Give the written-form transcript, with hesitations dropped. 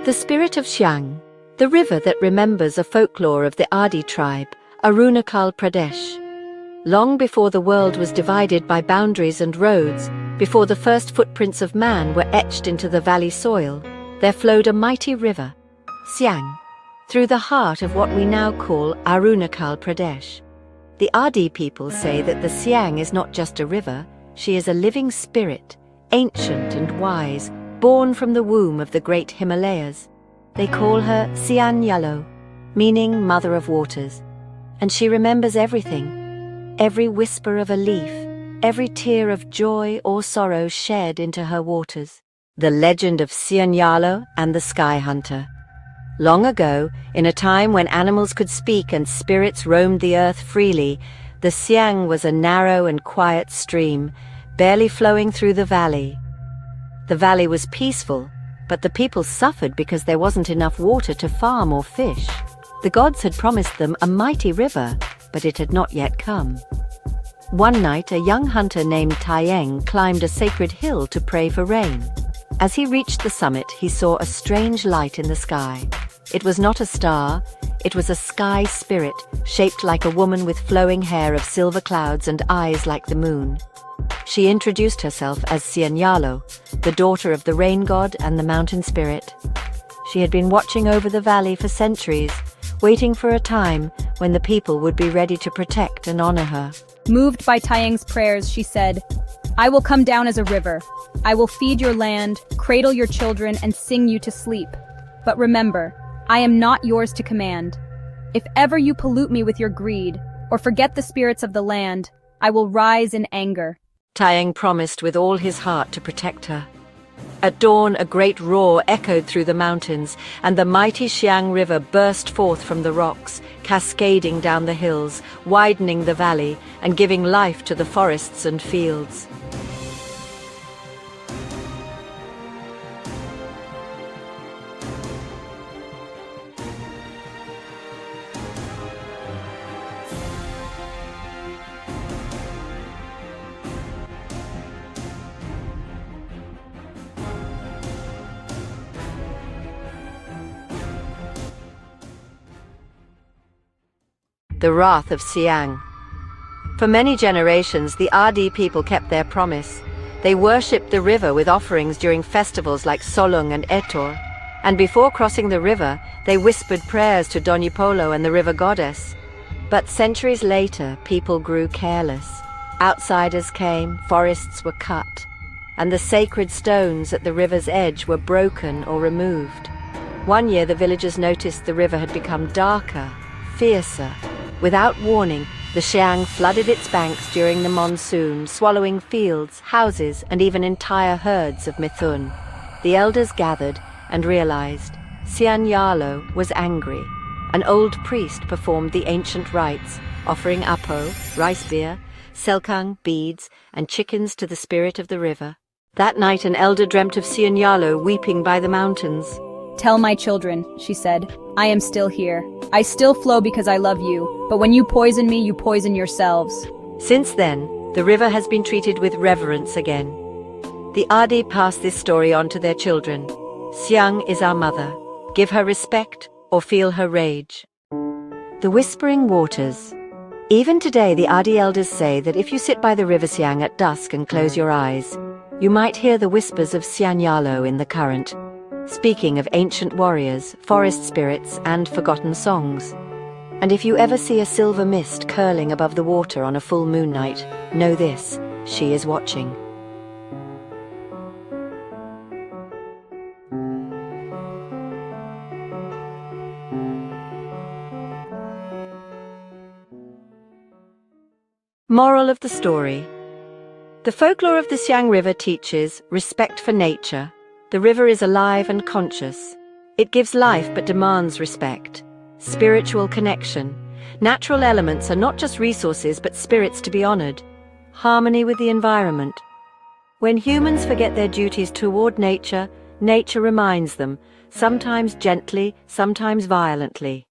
The spirit of Siang, the river that remembers a folklore of the Adi tribe, Arunachal Pradesh. Long before the world was divided by boundaries and roads, before the first footprints of man were etched into the valley soil, there flowed a mighty river, Siang, through the heart of what we now call Arunachal Pradesh. The Adi people say that the Siang is not just a river, she is a living spirit, ancient and wise, born from the womb of the great Himalayas. They call her Siang, meaning Mother of Waters, and she remembers everything, every whisper of a leaf, every tear of joy or sorrow shed into her waters. The legend of Siang and the Sky Hunter. Long ago, in a time when animals could speak and spirits roamed the earth freely, the Siang was a narrow and quiet stream, barely flowing through the valley. The valley was peaceful, but the people suffered because there wasn't enough water to farm or fish. The gods had promised them a mighty river, but it had not yet come. One night, a young hunter named Siang climbed a sacred hill to pray for rain. As he reached the summit, he saw a strange light in the sky. It was not a star, it was a sky spirit, shaped like a woman with flowing hair of silver clouds and eyes like the moon. She introduced herself as Siang, the daughter of the rain god and the mountain spirit. She had been watching over the valley for centuries, waiting for a time when the people would be ready to protect and honor her. Moved by Siang's prayers, she said, "I will come down as a river. I will feed your land, cradle your children, and sing you to sleep. But remember, I am not yours to command. If ever you pollute me with your greed, or forget the spirits of the land, I will rise in anger." Siang promised with all his heart to protect her. At dawn, a great roar echoed through the mountains, and the mighty Siang River burst forth from the rocks, cascading down the hills, widening the valley, and giving life to the forests and fields. The wrath of Siang. For many generations, the Adi people kept their promise. They worshipped the river with offerings during festivals like Solung and Etor, and before crossing the river, they whispered prayers to Donipolo and the river goddess. But centuries later, people grew careless. Outsiders came, forests were cut, and the sacred stones at the river's edge were broken or removed. One year, the villagers noticed the river had become darker, fiercer. Without warning, the Siang flooded its banks during the monsoon, swallowing fields, houses, and even entire herds of Mithun. The elders gathered and realized Siang was angry. An old priest performed the ancient rites, offering apo, rice beer, selkang, beads, and chickens to the spirit of the river. That night, an elder dreamt of Siang weeping by the mountains. "Tell my children," she said, "I am still here. I still flow because I love you, but when you poison me, you poison yourselves." Since then, the river has been treated with reverence again. The Adi pass this story on to their children. Siang is our mother. Give her respect or feel her rage. The Whispering Waters. Even today, the Adi elders say that if you sit by the river Siang at dusk and close your eyes, you might hear the whispers of Siang in the current, speaking of ancient warriors, forest spirits, and forgotten songs. And if you ever see a silver mist curling above the water on a full moon night, know this, she is watching. Moral of the story. The folklore of the Siang River teaches respect for nature. The river is alive and conscious. It gives life but demands respect. Spiritual connection. Natural elements are not just resources but spirits to be honored. Harmony with the environment. When humans forget their duties toward nature, nature reminds them, sometimes gently, sometimes violently.